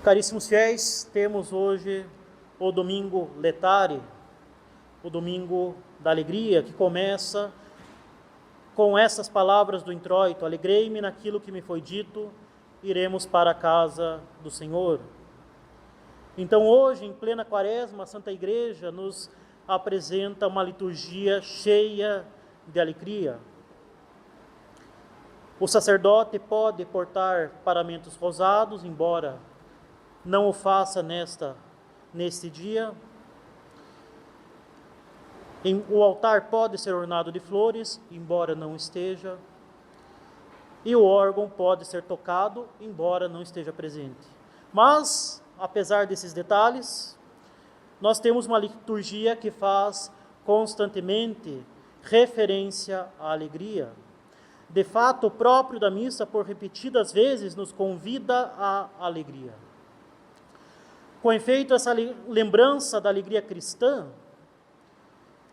Caríssimos fiéis, temos hoje o domingo letare, o domingo da alegria, que começa com essas palavras do introito: alegrei-me naquilo que me foi dito, iremos para a casa do Senhor. Então hoje, em plena quaresma, a Santa Igreja nos apresenta uma liturgia cheia de alegria. O sacerdote pode portar paramentos rosados, embora não o faça neste dia. O altar pode ser ornado de flores, embora não esteja. E o órgão pode ser tocado, embora não esteja presente. Mas, apesar desses detalhes, nós temos uma liturgia que faz constantemente referência à alegria. De fato, o próprio da missa, por repetidas vezes, nos convida à alegria. Com efeito, essa lembrança da alegria cristã,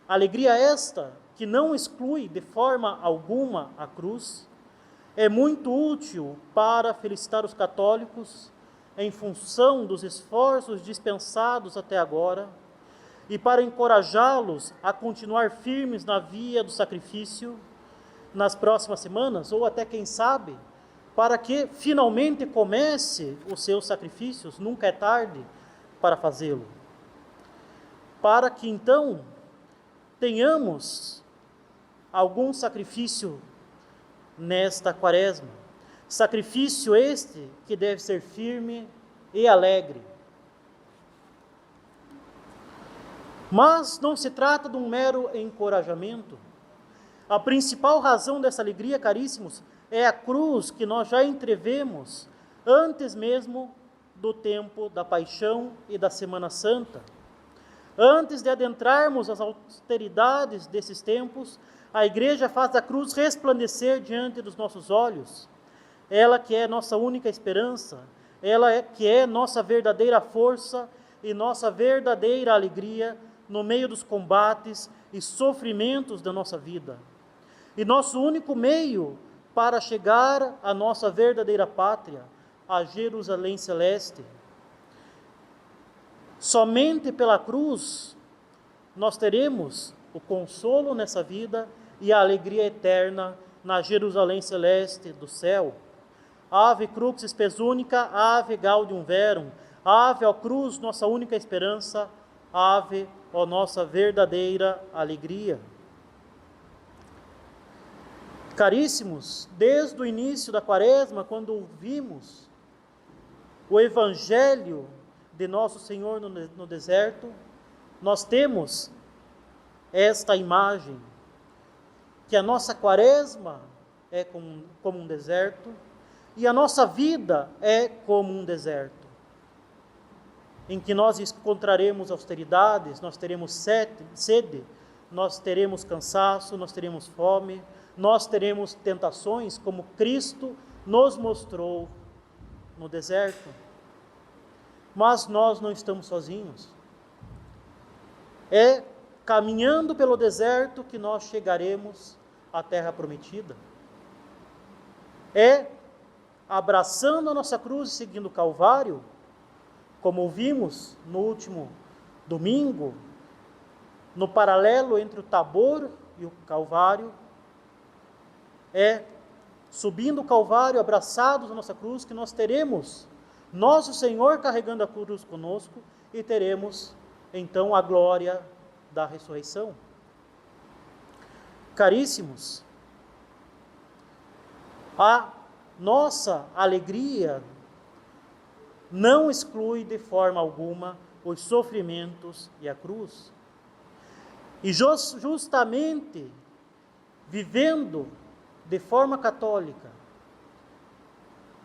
alegria esta que não exclui de forma alguma a cruz, é muito útil para felicitar os católicos em função dos esforços dispensados até agora e para encorajá-los a continuar firmes na via do sacrifício nas próximas semanas, ou até, quem sabe, para que finalmente comece os seus sacrifícios, nunca é tarde para fazê-lo. Para que então tenhamos algum sacrifício nesta quaresma. Sacrifício este que deve ser firme e alegre. Mas não se trata de um mero encorajamento. A principal razão dessa alegria, caríssimos, é a cruz que nós já entrevemos antes mesmo do tempo da Paixão e da Semana Santa. Antes de adentrarmos as austeridades desses tempos, a Igreja faz a cruz resplandecer diante dos nossos olhos. Ela que é nossa única esperança, ela que é nossa verdadeira força e nossa verdadeira alegria no meio dos combates e sofrimentos da nossa vida. E nosso único meio para chegar à nossa verdadeira pátria, a Jerusalém Celeste. Somente pela cruz nós teremos o consolo nessa vida e a alegria eterna na Jerusalém Celeste do céu. Ave crux spes unica, ave gaudium verum, ave ó cruz, nossa única esperança, ave ó nossa verdadeira alegria. Caríssimos, desde o início da quaresma, quando ouvimos o Evangelho de nosso Senhor no deserto, nós temos esta imagem, que a nossa quaresma é como um deserto, e a nossa vida é como um deserto, em que nós encontraremos austeridades, nós teremos sede, nós teremos cansaço, nós teremos fome, nós teremos tentações, como Cristo nos mostrou no deserto. Mas nós não estamos sozinhos. É caminhando pelo deserto que nós chegaremos à terra prometida. É abraçando a nossa cruz e seguindo o Calvário, como ouvimos no último domingo, no paralelo entre o Tabor e o Calvário. É subindo o Calvário, abraçados à nossa cruz, que nós teremos nosso Senhor carregando a cruz conosco e teremos então a glória da ressurreição. Caríssimos, a nossa alegria não exclui de forma alguma os sofrimentos e a cruz. E justamente vivendo de forma católica,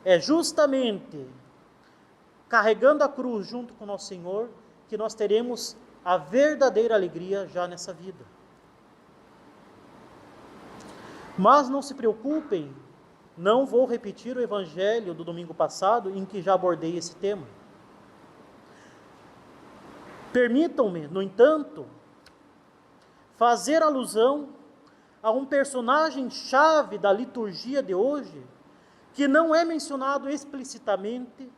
é justamente carregando a cruz junto com nosso Senhor que nós teremos a verdadeira alegria já nessa vida. Mas não se preocupem, não vou repetir o evangelho do domingo passado, em que já abordei esse tema. Permitam-me, no entanto, fazer alusão a um personagem-chave da liturgia de hoje, que não é mencionado explicitamente,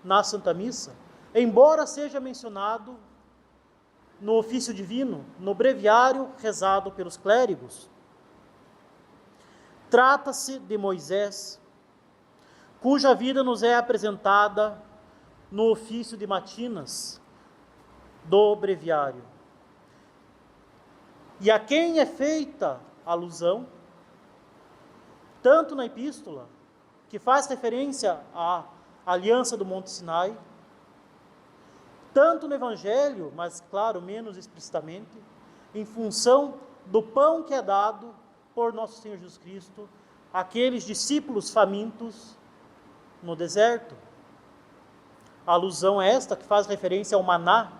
na Santa Missa, embora seja mencionado no ofício divino, no breviário rezado pelos clérigos. Trata-se de Moisés, cuja vida nos é apresentada no ofício de matinas do breviário, e a quem é feita alusão, tanto na epístola, que faz referência à aliança do Monte Sinai, tanto no Evangelho, mas claro, menos explicitamente, em função do pão que é dado por nosso Senhor Jesus Cristo àqueles discípulos famintos no deserto. A alusão é esta que faz referência ao maná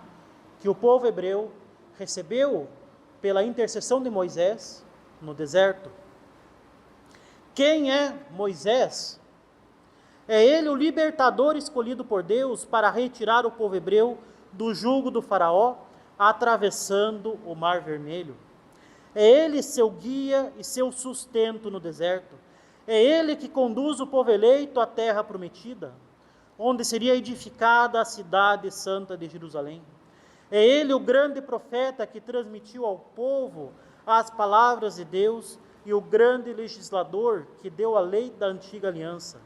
que o povo hebreu recebeu pela intercessão de Moisés no deserto. Quem é Moisés? É ele o libertador escolhido por Deus para retirar o povo hebreu do jugo do faraó, atravessando o Mar Vermelho. É ele seu guia e seu sustento no deserto. É ele que conduz o povo eleito à terra prometida, onde seria edificada a cidade santa de Jerusalém. É ele o grande profeta que transmitiu ao povo as palavras de Deus e o grande legislador que deu a lei da antiga aliança.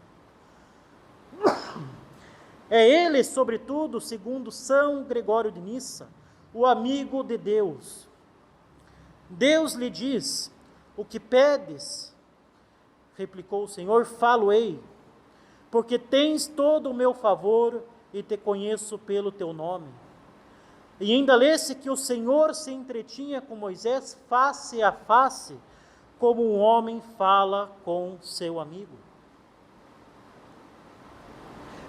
É ele, sobretudo, segundo São Gregório de Nissa, o amigo de Deus. Deus lhe diz: o que pedes, replicou o Senhor, falo-ei, porque tens todo o meu favor e te conheço pelo teu nome. E ainda lê-se que o Senhor se entretinha com Moisés face a face, como um homem fala com seu amigo.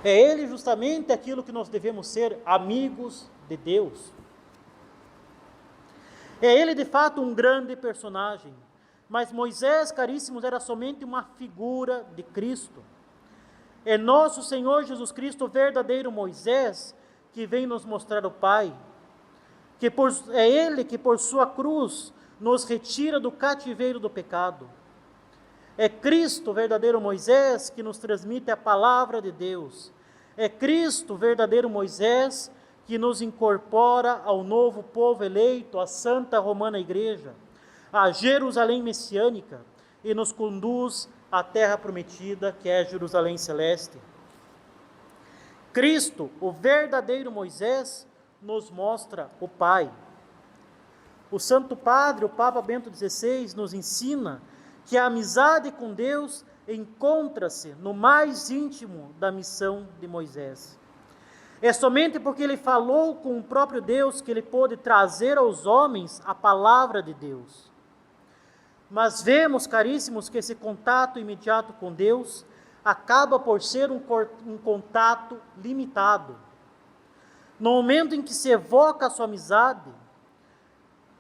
É ele justamente aquilo que nós devemos ser, amigos de Deus. É ele de fato um grande personagem, mas Moisés, caríssimos, era somente uma figura de Cristo. É nosso Senhor Jesus Cristo, o verdadeiro Moisés, que vem nos mostrar o Pai, é ele que por sua cruz nos retira do cativeiro do pecado. É Cristo, o verdadeiro Moisés, que nos transmite a palavra de Deus. É Cristo, o verdadeiro Moisés, que nos incorpora ao novo povo eleito, à Santa Romana Igreja, à Jerusalém messiânica, e nos conduz à terra prometida, que é Jerusalém celeste. Cristo, o verdadeiro Moisés, nos mostra o Pai. O Santo Padre, o Papa Bento XVI, nos ensina que a amizade com Deus encontra-se no mais íntimo da missão de Moisés. É somente porque ele falou com o próprio Deus que ele pôde trazer aos homens a palavra de Deus. Mas vemos, caríssimos, que esse contato imediato com Deus acaba por ser um contato limitado. No momento em que se evoca a sua amizade,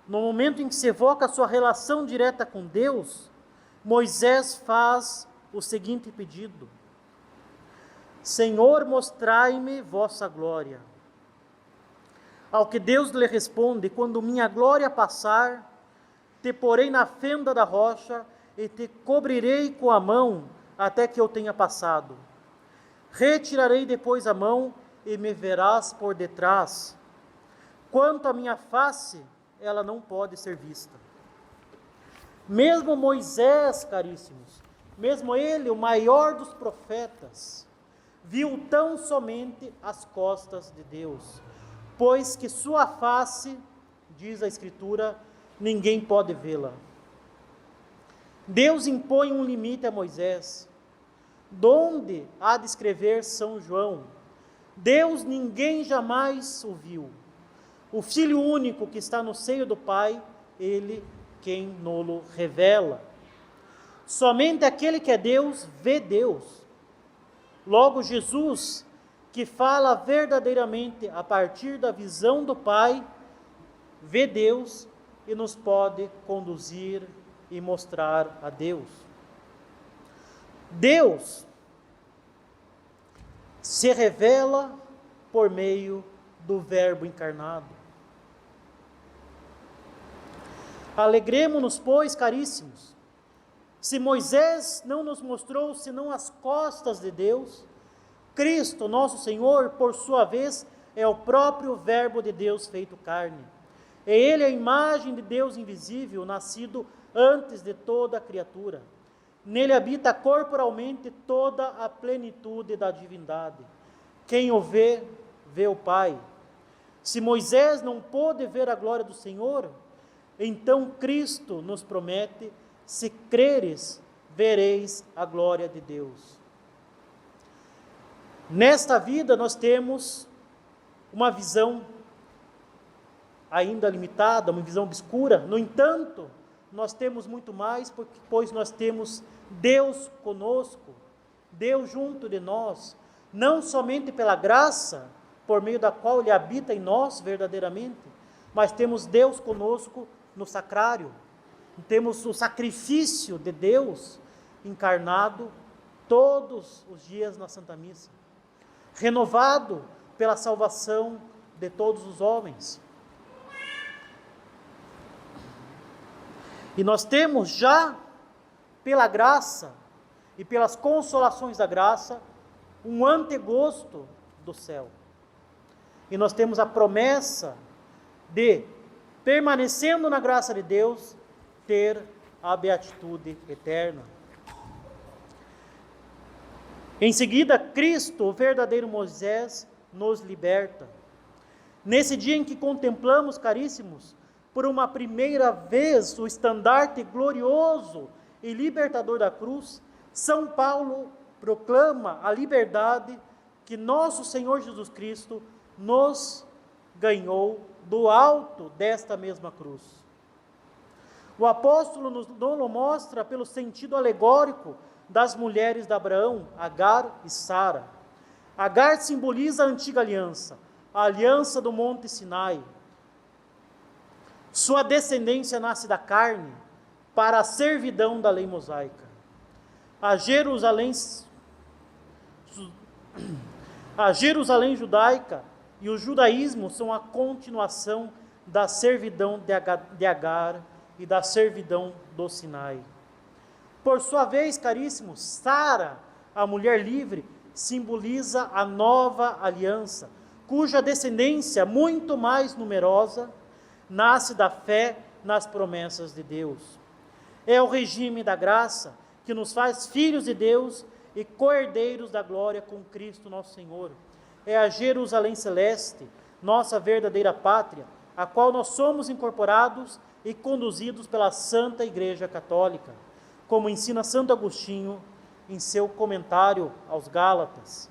no momento em que se evoca a sua relação direta com Deus, Moisés faz o seguinte pedido: Senhor, mostrai-me vossa glória. Ao que Deus lhe responde: quando minha glória passar, te porei na fenda da rocha e te cobrirei com a mão até que eu tenha passado. Retirarei depois a mão e me verás por detrás. Quanto à minha face, ela não pode ser vista. Mesmo Moisés, caríssimos, mesmo ele, o maior dos profetas, viu tão somente as costas de Deus, pois que sua face, diz a Escritura, ninguém pode vê-la. Deus impõe um limite a Moisés, donde há de escrever São João: Deus ninguém jamais o viu. O Filho único que está no seio do Pai, ele quem nolo revela. Somente aquele que é Deus vê Deus. Logo, Jesus, que fala verdadeiramente a partir da visão do Pai, vê Deus e nos pode conduzir e mostrar a Deus. Deus se revela por meio do Verbo encarnado. Alegremo-nos, pois, caríssimos, se Moisés não nos mostrou senão as costas de Deus, Cristo, nosso Senhor, por sua vez, é o próprio Verbo de Deus feito carne. É Ele a imagem de Deus invisível, nascido antes de toda a criatura. Nele habita corporalmente toda a plenitude da divindade. Quem o vê, vê o Pai. Se Moisés não pôde ver a glória do Senhor, então Cristo nos promete: se creres, vereis a glória de Deus. Nesta vida nós temos uma visão ainda limitada, uma visão obscura. No entanto, nós temos muito mais, pois nós temos Deus conosco, Deus junto de nós, não somente pela graça, por meio da qual Ele habita em nós verdadeiramente, mas temos Deus conosco no sacrário, temos o sacrifício de Deus encarnado todos os dias na Santa Missa, renovado pela salvação de todos os homens. E nós temos já, pela graça e pelas consolações da graça, um antegosto do céu. E nós temos a promessa de, permanecendo na graça de Deus, ter a beatitude eterna. Em seguida, Cristo, o verdadeiro Moisés, nos liberta. Nesse dia em que contemplamos, caríssimos, por uma primeira vez o estandarte glorioso e libertador da cruz, São Paulo proclama a liberdade que nosso Senhor Jesus Cristo nos ganhou do alto desta mesma cruz. O apóstolo nos mostra pelo sentido alegórico das mulheres de Abraão, Agar e Sara. Agar simboliza a antiga aliança, a aliança do Monte Sinai. Sua descendência nasce da carne para a servidão da lei mosaica. A Jerusalém judaica e o judaísmo são a continuação da servidão de Agar e da servidão do Sinai. Por sua vez, caríssimos, Sara, a mulher livre, simboliza a nova aliança, cuja descendência, muito mais numerosa, nasce da fé nas promessas de Deus. É o regime da graça que nos faz filhos de Deus e co-herdeiros da glória com Cristo nosso Senhor. É a Jerusalém celeste, nossa verdadeira pátria, a qual nós somos incorporados e conduzidos pela Santa Igreja Católica, como ensina Santo Agostinho em seu comentário aos Gálatas.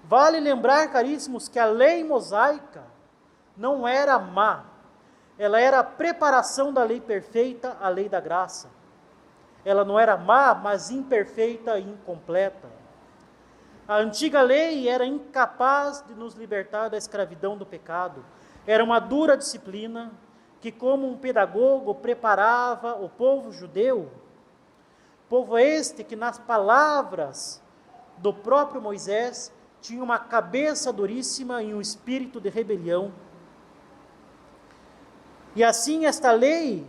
Vale lembrar, caríssimos, que a lei mosaica não era má, ela era a preparação da lei perfeita, a lei da graça. Ela não era má, mas imperfeita e incompleta. A antiga lei era incapaz de nos libertar da escravidão do pecado. Era uma dura disciplina que, como um pedagogo, preparava o povo judeu, povo este que, nas palavras do próprio Moisés, tinha uma cabeça duríssima e um espírito de rebelião. E assim esta lei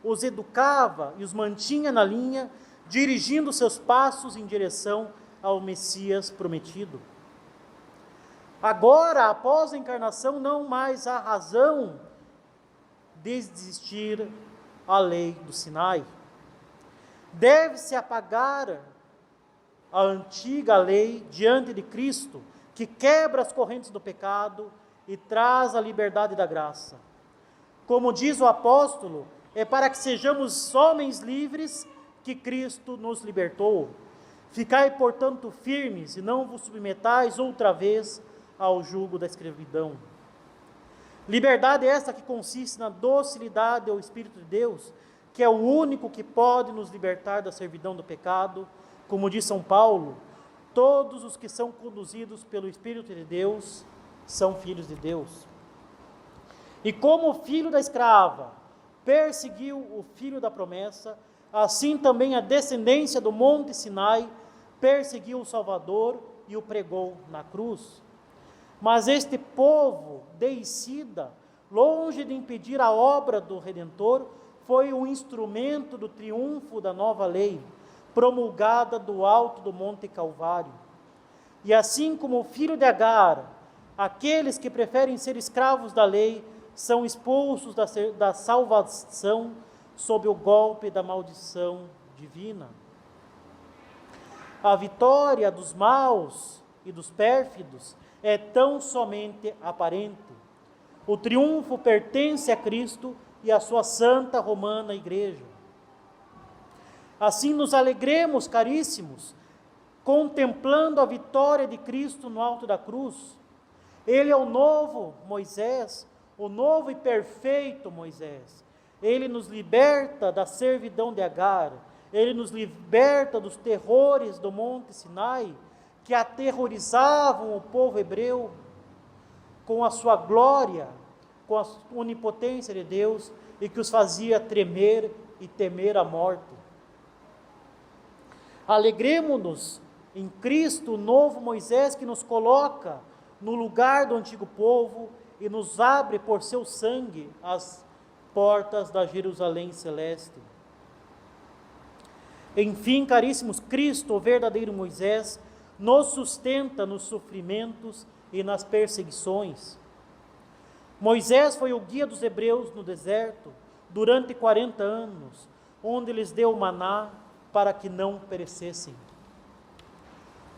os educava e os mantinha na linha, dirigindo seus passos em direção ao Messias prometido. Agora, após a encarnação, não mais há razão de desistir a lei do Sinai. Deve-se apagar a antiga lei diante de Cristo, que quebra as correntes do pecado e traz a liberdade da graça. Como diz o apóstolo, é para que sejamos homens livres que Cristo nos libertou. Ficai, portanto, firmes e não vos submetais outra vez ao jugo da escravidão. Liberdade esta que consiste na docilidade ao Espírito de Deus, que é o único que pode nos libertar da servidão do pecado. Como diz São Paulo, todos os que são conduzidos pelo Espírito de Deus são filhos de Deus. E como o filho da escrava perseguiu o filho da promessa, assim também a descendência do Monte Sinai perseguiu o Salvador e o pregou na cruz. Mas este povo deicida, longe de impedir a obra do Redentor, foi o instrumento do triunfo da nova lei, promulgada do alto do Monte Calvário. E assim como o filho de Agar, aqueles que preferem ser escravos da lei são expulsos da salvação sob o golpe da maldição divina. A vitória dos maus e dos pérfidos é tão somente aparente. O triunfo pertence a Cristo e à sua santa romana igreja. Assim nos alegremos, caríssimos, contemplando a vitória de Cristo no alto da cruz. Ele é o novo Moisés, o novo e perfeito Moisés. Ele nos liberta da servidão de Agar, ele nos liberta dos terrores do Monte Sinai, que aterrorizavam o povo hebreu, com a sua glória, com a onipotência de Deus, e que os fazia tremer e temer a morte. Alegremo-nos em Cristo, o novo Moisés, que nos coloca no lugar do antigo povo e nos abre por seu sangue as portas da Jerusalém celeste. Enfim, caríssimos, Cristo, o verdadeiro Moisés, nos sustenta nos sofrimentos e nas perseguições. Moisés foi o guia dos hebreus no deserto durante 40 anos, onde lhes deu o maná para que não perecessem.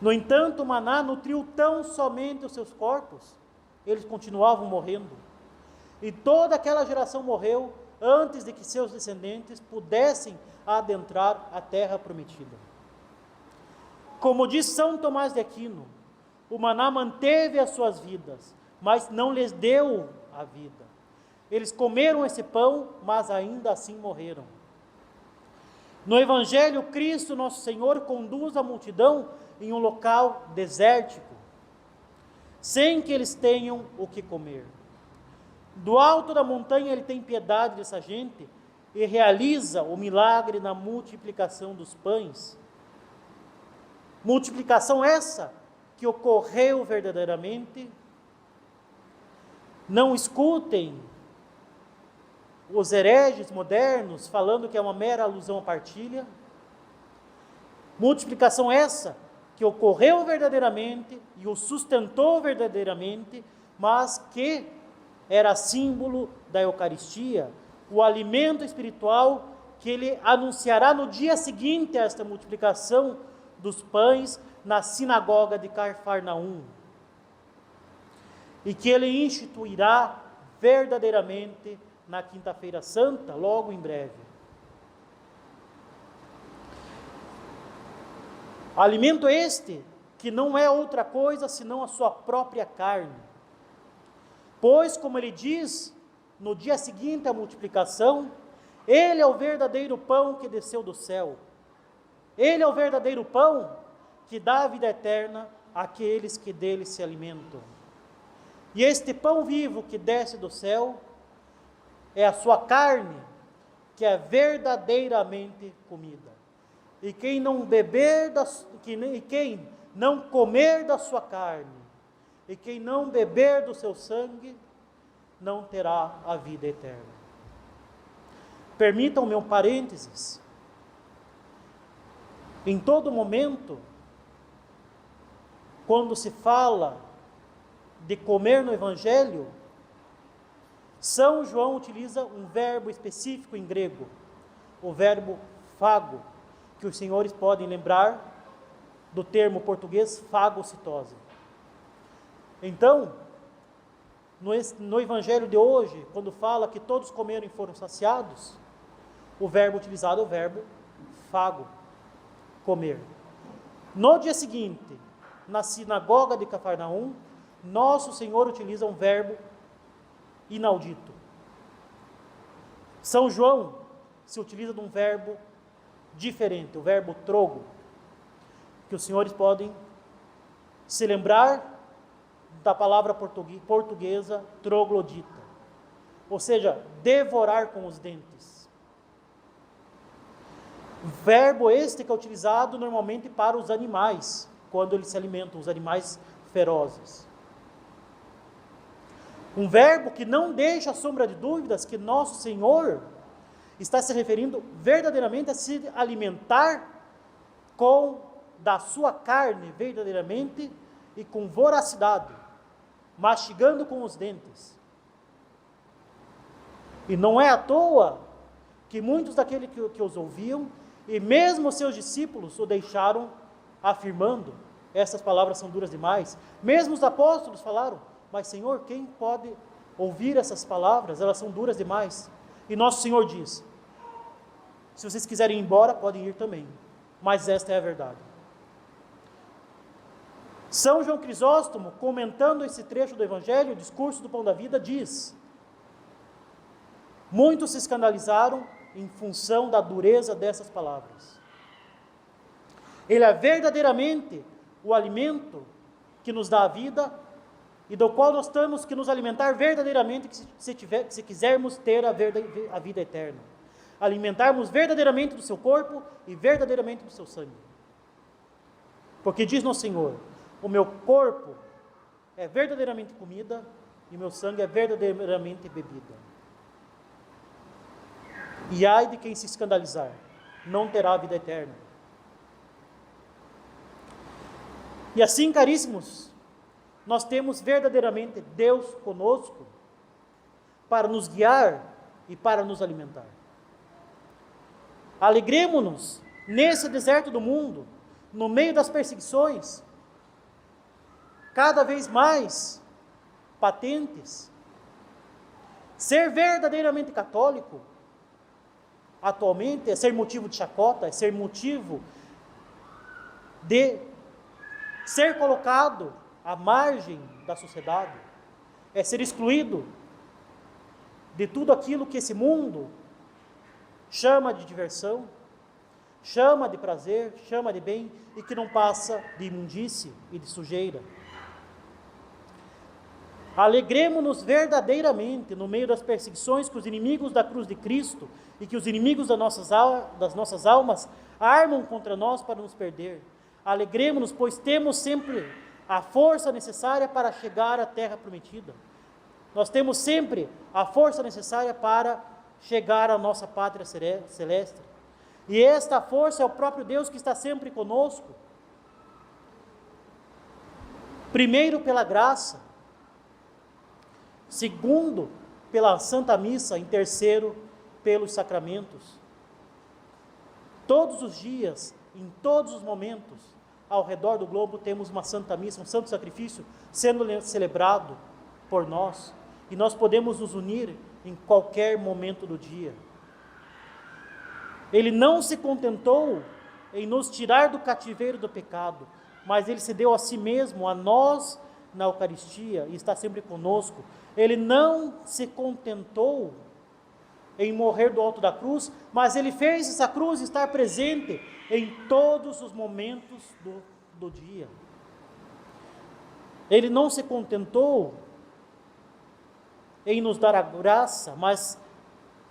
No entanto, o maná nutriu tão somente os seus corpos, eles continuavam morrendo. E toda aquela geração morreu antes de que seus descendentes pudessem adentrar a terra prometida. Como diz São Tomás de Aquino, o maná manteve as suas vidas, mas não lhes deu a vida. Eles comeram esse pão, mas ainda assim morreram. No Evangelho, Cristo, nosso Senhor, conduz a multidão em um local desértico, sem que eles tenham o que comer. Do alto da montanha ele tem piedade dessa gente e realiza o milagre na multiplicação dos pães. Multiplicação essa que ocorreu verdadeiramente. Não escutem os hereges modernos falando que é uma mera alusão à partilha. Multiplicação essa que ocorreu verdadeiramente e o sustentou verdadeiramente, mas que era símbolo da Eucaristia, o alimento espiritual que ele anunciará no dia seguinte a esta multiplicação dos pães na sinagoga de Cafarnaum, e que ele instituirá verdadeiramente na Quinta-feira Santa, logo em breve. Alimento este que não é outra coisa senão a sua própria carne. Pois, como ele diz, no dia seguinte à multiplicação, ele é o verdadeiro pão que desceu do céu. Ele é o verdadeiro pão que dá a vida eterna àqueles que dele se alimentam. E este pão vivo que desce do céu é a sua carne, que é verdadeiramente comida. E quem não quem não comer da sua carne, e quem não beber do seu sangue, não terá a vida eterna. Permitam-me um parênteses. Em todo momento, quando se fala de comer no Evangelho, São João utiliza um verbo específico em grego, o verbo fago, que os senhores podem lembrar do termo português fagocitose. Então, no Evangelho de hoje, quando fala que todos comeram e foram saciados, o verbo utilizado é o verbo fago, comer. No dia seguinte, na sinagoga de Cafarnaum, nosso Senhor utiliza um verbo inaudito. São João se utiliza de um verbo diferente, o verbo trogo, que os senhores podem se lembrar da palavra portuguesa troglodita, ou seja, devorar com os dentes. Verbo este que é utilizado normalmente para os animais, quando eles se alimentam, os animais ferozes. Um verbo que não deixa sombra de dúvidas que nosso Senhor está se referindo verdadeiramente a se alimentar da sua carne, verdadeiramente, e com voracidade, mastigando com os dentes. E não é à toa que muitos daqueles que os ouviam, e mesmo seus discípulos o deixaram, afirmando: essas palavras são duras demais. Mesmo os apóstolos falaram: mas Senhor, quem pode ouvir essas palavras? Elas são duras demais. E nosso Senhor diz: se vocês quiserem ir embora, podem ir também, mas esta é a verdade. São João Crisóstomo, comentando esse trecho do Evangelho, o discurso do Pão da Vida, diz: muitos se escandalizaram em função da dureza dessas palavras. Ele é verdadeiramente o alimento que nos dá a vida e do qual nós temos que nos alimentar verdadeiramente se quisermos ter a vida eterna. Alimentarmos verdadeiramente do seu corpo e verdadeiramente do seu sangue. Porque diz nosso Senhor: o meu corpo é verdadeiramente comida e o meu sangue é verdadeiramente bebida. E ai de quem se escandalizar, não terá a vida eterna. E assim, caríssimos, nós temos verdadeiramente Deus conosco para nos guiar e para nos alimentar. Alegremo-nos nesse deserto do mundo, no meio das perseguições, cada vez mais patentes. Ser verdadeiramente católico, atualmente, é ser motivo de chacota, é ser motivo de ser colocado à margem da sociedade, é ser excluído de tudo aquilo que esse mundo chama de diversão, chama de prazer, chama de bem, e que não passa de imundície e de sujeira. Alegremo-nos verdadeiramente no meio das perseguições que os inimigos da cruz de Cristo e que os inimigos das nossas almas armam contra nós para nos perder. Alegremo-nos, pois temos sempre a força necessária para chegar à terra prometida. Nós temos sempre a força necessária para chegar à nossa pátria celeste. E esta força é o próprio Deus que está sempre conosco. Primeiro, pela graça. Segundo, pela Santa Missa. Em terceiro, pelos sacramentos. Todos os dias, em todos os momentos, ao redor do globo temos uma Santa Missa, um santo sacrifício sendo celebrado por nós. E nós podemos nos unir em qualquer momento do dia. Ele não se contentou em nos tirar do cativeiro do pecado, mas Ele se deu a si mesmo, a nós, na Eucaristia, e está sempre conosco. Ele não se contentou em morrer do alto da cruz, mas Ele fez essa cruz estar presente em todos os momentos do dia. Ele não se contentou em nos dar a graça, mas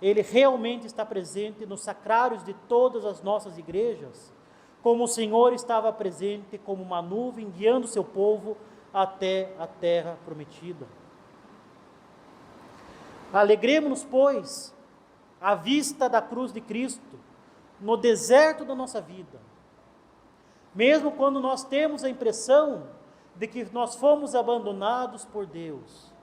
Ele realmente está presente nos sacrários de todas as nossas igrejas, como o Senhor estava presente como uma nuvem, guiando o seu povo até a terra prometida. Alegremo-nos, pois, à vista da cruz de Cristo, no deserto da nossa vida. Mesmo quando nós temos a impressão de que nós fomos abandonados por Deus,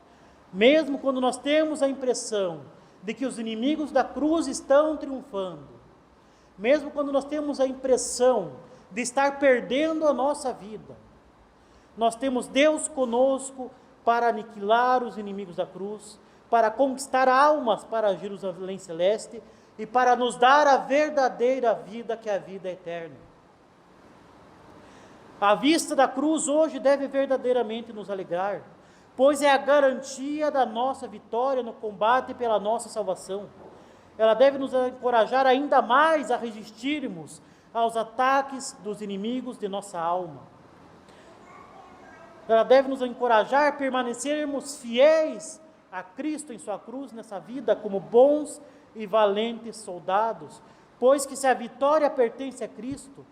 mesmo quando nós temos a impressão de que os inimigos da cruz estão triunfando, mesmo quando nós temos a impressão de estar perdendo a nossa vida, nós temos Deus conosco para aniquilar os inimigos da cruz, para conquistar almas para Jerusalém celeste e para nos dar a verdadeira vida, que é a vida eterna. A vista da cruz hoje deve verdadeiramente nos alegrar, pois é a garantia da nossa vitória no combate pela nossa salvação. Ela deve nos encorajar ainda mais a resistirmos aos ataques dos inimigos de nossa alma. Ela deve nos encorajar a permanecermos fiéis a Cristo em sua cruz nessa vida como bons e valentes soldados, pois que se a vitória pertence a Cristo,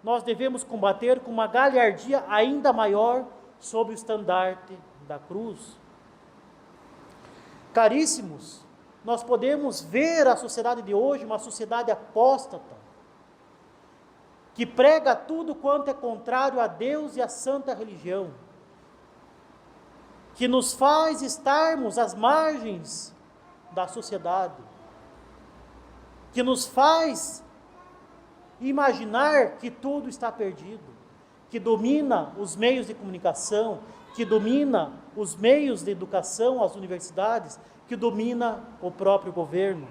nós devemos combater com uma galhardia ainda maior sob o estandarte da cruz. Caríssimos, nós podemos ver a sociedade de hoje uma sociedade apóstata, que prega tudo quanto é contrário a Deus e à santa religião. que nos faz estarmos às margens da sociedade, que nos faz imaginar que tudo está perdido, que domina os meios de comunicação, que domina os meios de educação, as universidades, que domina o próprio governo.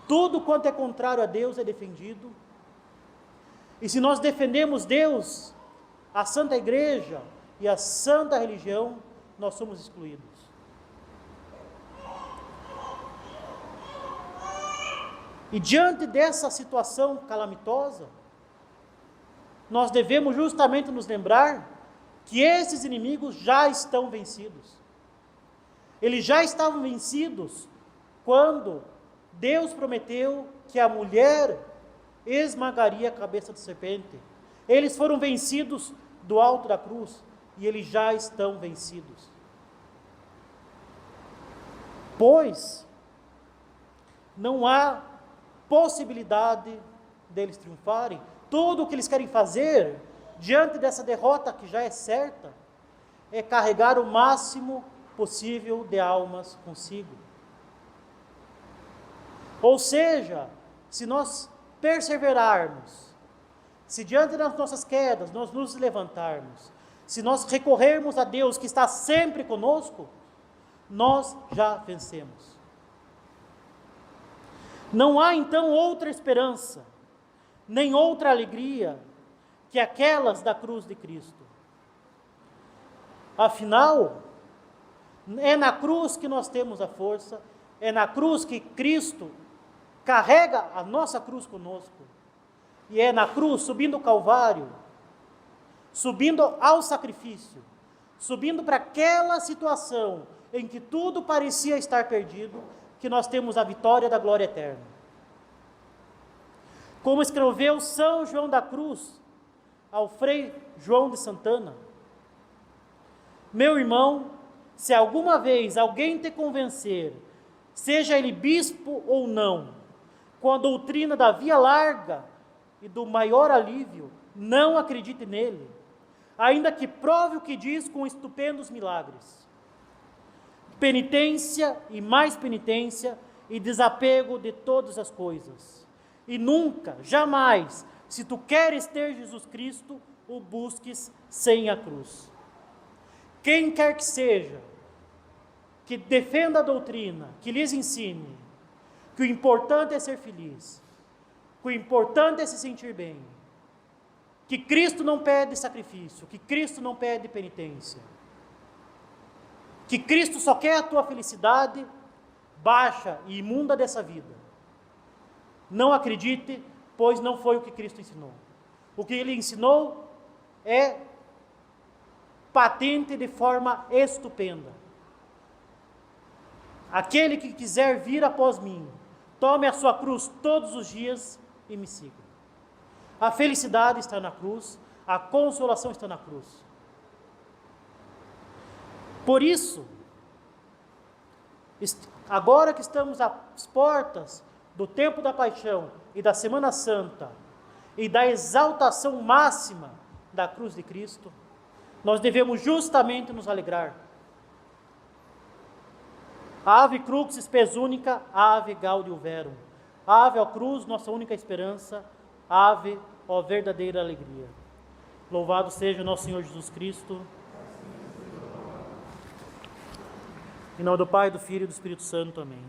Tudo quanto é contrário a Deus é defendido. E se nós defendemos Deus, a Santa Igreja e a Santa Religião, nós somos excluídos. E diante dessa situação calamitosa, nós devemos justamente nos lembrar que esses inimigos já estão vencidos. Eles já estavam vencidos quando Deus prometeu que a mulher esmagaria a cabeça da serpente. Eles foram vencidos do alto da cruz e eles já estão vencidos. Pois não há possibilidade deles triunfarem. Tudo o que eles querem fazer diante dessa derrota que já é certa é carregar o máximo possível de almas consigo. Ou seja, se nós perseverarmos, se diante das nossas quedas nós nos levantarmos, se nós recorrermos a Deus que está sempre conosco, nós já vencemos. Não há então outra esperança, nem outra alegria que aquelas da cruz de Cristo. Afinal, é na cruz que nós temos a força, é na cruz que Cristo carrega a nossa cruz conosco, e é na cruz, subindo o Calvário, subindo ao sacrifício, subindo para aquela situação em que tudo parecia estar perdido, que nós temos a vitória da glória eterna. Como escreveu São João da Cruz ao Frei João de Santana: meu irmão, se alguma vez alguém te convencer, seja ele bispo ou não, com a doutrina da via larga e do maior alívio, não acredite nele, ainda que prove o que diz com estupendos milagres. Penitência e mais penitência e desapego de todas as coisas. E nunca, jamais, se tu queres ter Jesus Cristo, o busques sem a cruz. Quem quer que seja, que defenda a doutrina, que lhes ensine que o importante é ser feliz, que o importante é se sentir bem, que Cristo não pede sacrifício, que Cristo não pede penitência, que Cristo só quer a tua felicidade baixa e imunda dessa vida. Não acredite, pois não foi o que Cristo ensinou. O que Ele ensinou é patente de forma estupenda. Aquele que quiser vir após mim, tome a sua cruz todos os dias e me siga. A felicidade está na cruz, a consolação está na cruz. Por isso, agora que estamos às portas do tempo da paixão e da Semana Santa e da exaltação máxima da cruz de Cristo, nós devemos justamente nos alegrar. Ave crux spes unica, ave gaudium verum. Ave ó cruz, nossa única esperança. Ave ó verdadeira alegria. Louvado seja nosso Senhor Jesus Cristo. Em nome do Pai, do Filho e do Espírito Santo. Amém.